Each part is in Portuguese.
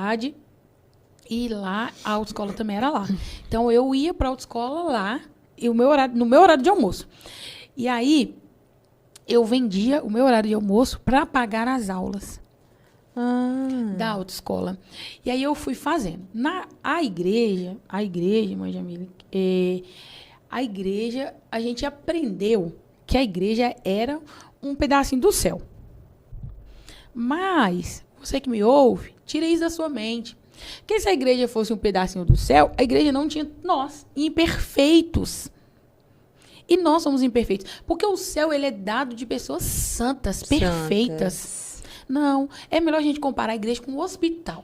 cidade e lá a autoescola também era lá. Então eu ia para a autoescola lá e no meu horário de almoço. E aí eu vendia o meu horário de almoço para pagar as aulas da autoescola. E aí eu fui fazendo. A igreja, mãe Jamile, a igreja, a gente aprendeu que a igreja era um pedacinho do céu. Mas, você que me ouve, tire isso da sua mente. Porque se a igreja fosse um pedacinho do céu, a igreja não tinha nós, imperfeitos. E nós somos imperfeitos. Porque o céu, ele é dado de pessoas santas, perfeitas. Não, é melhor a gente comparar a igreja com um hospital.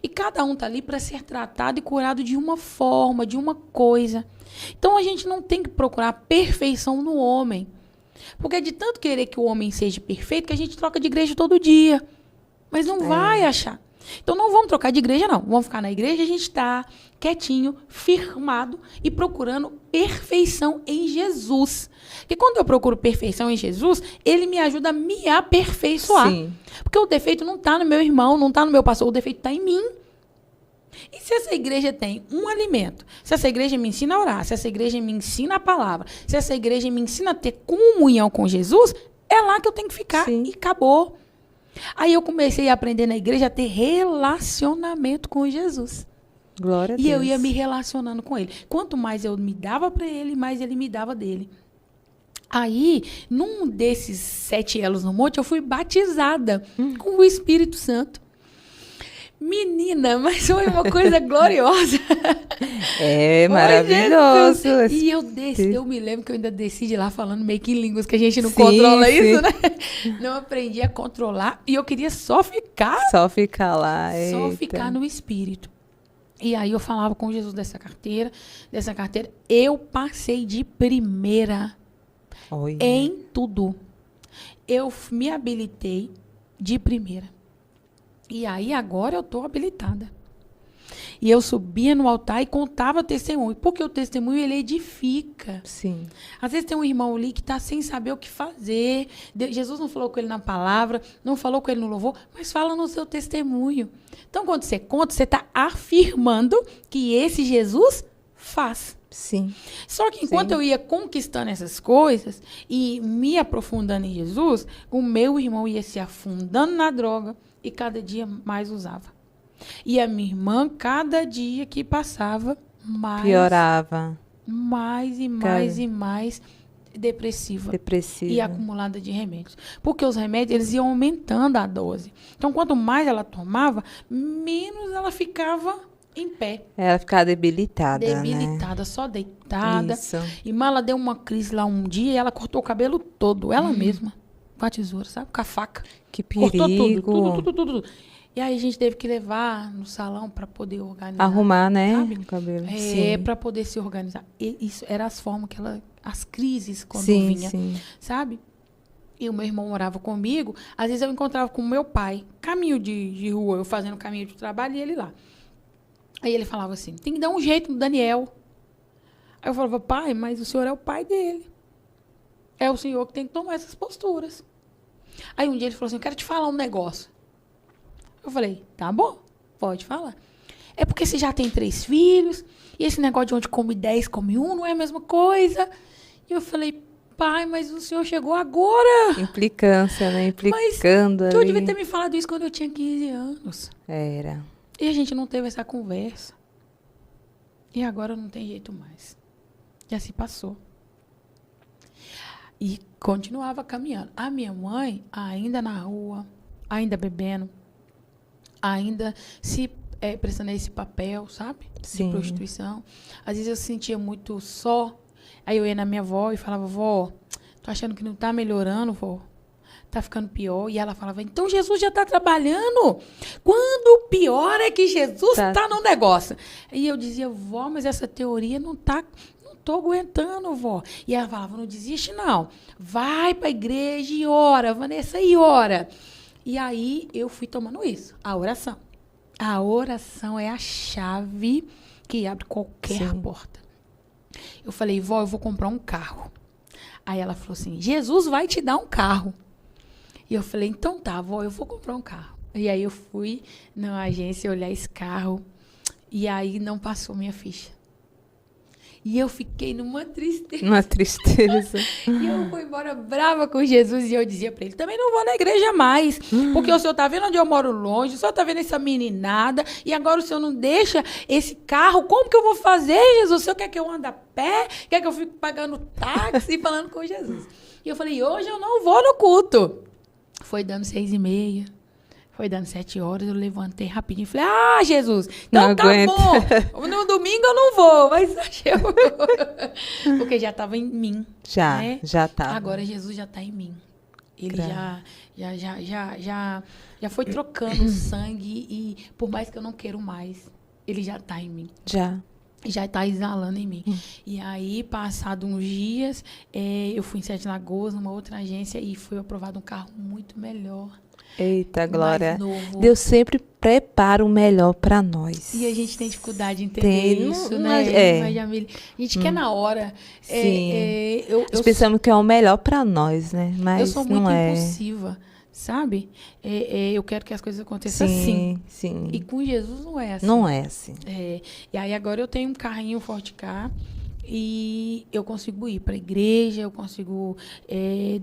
E cada um está ali para ser tratado e curado de uma forma, de uma coisa. Então, a gente não tem que procurar perfeição no homem. Porque é de tanto querer que o homem seja perfeito que a gente troca de igreja todo dia. Mas não vai achar. Então, não vamos trocar de igreja, não. Vamos ficar na igreja, a gente está quietinho, firmado e procurando perfeição em Jesus. Porque quando eu procuro perfeição em Jesus, ele me ajuda a me aperfeiçoar. Sim. Porque o defeito não está no meu irmão, não está no meu pastor, o defeito está em mim. E se essa igreja tem um alimento, se essa igreja me ensina a orar, se essa igreja me ensina a palavra, se essa igreja me ensina a ter comunhão com Jesus, é lá que eu tenho que ficar. Sim. E acabou. Aí eu comecei a aprender na igreja a ter relacionamento com Jesus. Glória a Deus. E eu ia me relacionando com ele. Quanto mais eu me dava para ele, mais ele me dava dele. Aí, num desses 7 elos no monte, eu fui batizada com o Espírito Santo. Menina, mas foi uma coisa gloriosa. É maravilhoso. E eu desci, eu me lembro que eu ainda desci de lá falando meio que em línguas, que a gente não controla isso, né? Não aprendi a controlar e eu queria só ficar. Só ficar lá. Só ficar no Espírito. E aí eu falava com Jesus dessa carteira. Eu passei de primeira em tudo. Eu me habilitei de primeira. E aí, agora eu estou habilitada. E eu subia no altar e contava testemunho. Porque o testemunho, ele edifica. Sim. Às vezes tem um irmão ali que está sem saber o que fazer. Jesus não falou com ele na palavra, não falou com ele no louvor, mas fala no seu testemunho. Então, quando você conta, você está afirmando que esse Jesus faz. Sim. Só que enquanto eu ia conquistando essas coisas e me aprofundando em Jesus, o meu irmão ia se afundando na droga e cada dia mais usava. E a minha irmã, cada dia que passava, mais... piorava. Mais e mais e mais depressiva. E acumulada de remédios. Porque os remédios, eles iam aumentando a dose. Então, quanto mais ela tomava, menos ela ficava em pé. Ela ficava debilitada, né? Só deitada. Isso. E ela deu uma crise lá um dia e ela cortou o cabelo todo, ela mesma. Com a tesoura, sabe? Com a faca. Que perigo. Cortou tudo. E aí a gente teve que levar no salão para poder organizar. Arrumar, né? Sabe? O cabelo. Para poder se organizar. E isso eram as formas que ela... As crises quando vinha. Sabe? E o meu irmão morava comigo. Às vezes eu encontrava com o meu pai. Caminho de rua, eu fazendo caminho de trabalho e ele lá. Aí ele falava assim, tem que dar um jeito no Daniel. Aí eu falava, pai, mas o senhor é o pai dele. É o senhor que tem que tomar essas posturas. Aí um dia ele falou assim, eu quero te falar um negócio. Eu falei, tá bom, pode falar. É porque você já tem 3 filhos, e esse negócio de onde come 10, come 1, não é a mesma coisa. E eu falei, pai, mas o senhor chegou agora. Implicância, né? Implicando ali. O senhor devia ter me falado isso quando eu tinha 15 anos. Era. E a gente não teve essa conversa. E agora não tem jeito mais. E assim passou. E continuava caminhando. A minha mãe, ainda na rua, ainda bebendo, ainda se prestando esse papel, sabe? Sim. De prostituição. Às vezes eu sentia muito só. Aí eu ia na minha avó e falava, vó, tô achando que não tá melhorando, vó. Tá ficando pior. E ela falava, então Jesus já tá trabalhando. Quando pior é que Jesus tá no negócio. E eu dizia, vó, mas essa teoria não tô aguentando, vó. E ela falava, não desiste não. Vai pra igreja e ora, Vanessa, e ora. E aí eu fui tomando isso, a oração. A oração é a chave que abre qualquer porta. Eu falei, vó, eu vou comprar um carro. Aí ela falou assim, Jesus vai te dar um carro. E eu falei, então tá, vó, eu vou comprar um carro. E aí eu fui na agência olhar esse carro. E aí não passou minha ficha. E eu fiquei numa tristeza. Uma tristeza. E eu fui embora brava com Jesus. E eu dizia pra ele, também não vou na igreja mais. Porque o senhor tá vendo onde eu moro longe. O senhor tá vendo essa meninada. E agora o senhor não deixa esse carro. Como que eu vou fazer, Jesus? O senhor quer que eu ande a pé? Quer que eu fique pagando táxi e falando com Jesus? E eu falei, hoje eu não vou no culto. Foi dando 6h30. Foi dando 7 horas, eu levantei rapidinho e falei, Jesus, então não tá aguento. bom. No domingo eu não vou, mas hoje eu vou. Porque já estava em mim. Já, né? já tá. Agora Jesus já está em mim. Ele já foi trocando o sangue e por mais que eu não quero mais, ele já está em mim. Já está exalando em mim. E aí, passado uns dias, eu fui em Sete Lagoas, numa outra agência, e foi aprovado um carro muito melhor. Eita, Glória. Mais novo. Deus sempre prepara o melhor para nós. E a gente tem dificuldade de entender isso, né? Mas, Jamile, a gente quer na hora. Sim. Eu pensamos que é o melhor para nós, né? Mas eu sou muito não é. impulsiva, sabe? Eu quero que as coisas aconteçam assim. Sim. E com Jesus não é assim. Não é assim. E aí agora eu tenho um carrinho Forte Car e eu consigo ir para a igreja, eu consigo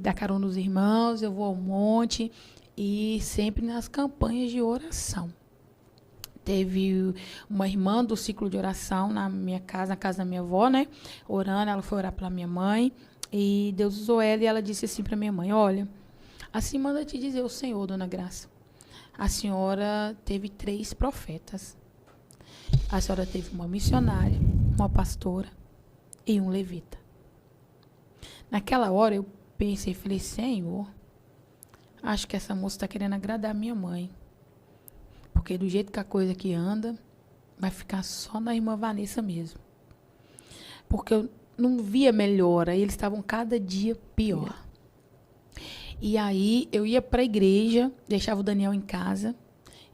dar carona nos irmãos, eu vou ao monte e sempre nas campanhas de oração. Teve uma irmã do ciclo de oração na minha casa, na casa da minha avó, né? Orando, ela foi orar pela minha mãe e Deus usou ela e ela disse assim para minha mãe, olha, assim manda te dizer o Senhor, dona Graça, a senhora teve 3 profetas. A senhora teve uma missionária, uma pastora e um levita. Naquela hora eu pensei e falei, Senhor, acho que essa moça está querendo agradar a minha mãe. Porque do jeito que a coisa aqui anda, vai ficar só na irmã Vanessa mesmo. Porque eu não via melhora, eles estavam cada dia pior. E aí eu ia para a igreja, deixava o Daniel em casa,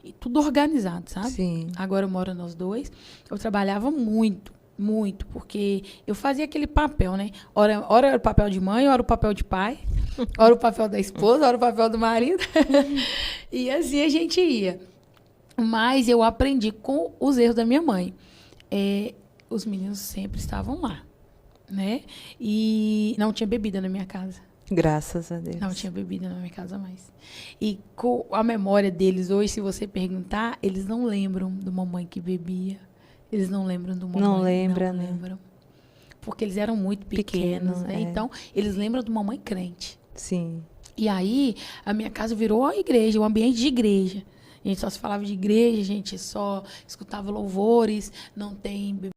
e tudo organizado, sabe? Sim. Agora eu moro nós dois. Eu trabalhava muito, porque eu fazia aquele papel, né? Ora era o papel de mãe, ora o papel de pai, ora o papel da esposa, ora o papel do marido. E assim a gente ia. Mas eu aprendi com os erros da minha mãe. Os meninos sempre estavam lá, né? E não tinha bebida na minha casa. Graças a Deus. Não tinha bebida na minha casa mais. E com a memória deles hoje, se você perguntar, eles não lembram de uma mãe que bebia. Eles não lembram de uma mãe. Não lembram. Porque eles eram muito pequenos, né? Então, eles lembram de uma mãe crente. Sim. E aí, a minha casa virou a igreja, um ambiente de igreja. A gente só se falava de igreja, a gente só escutava louvores, não tem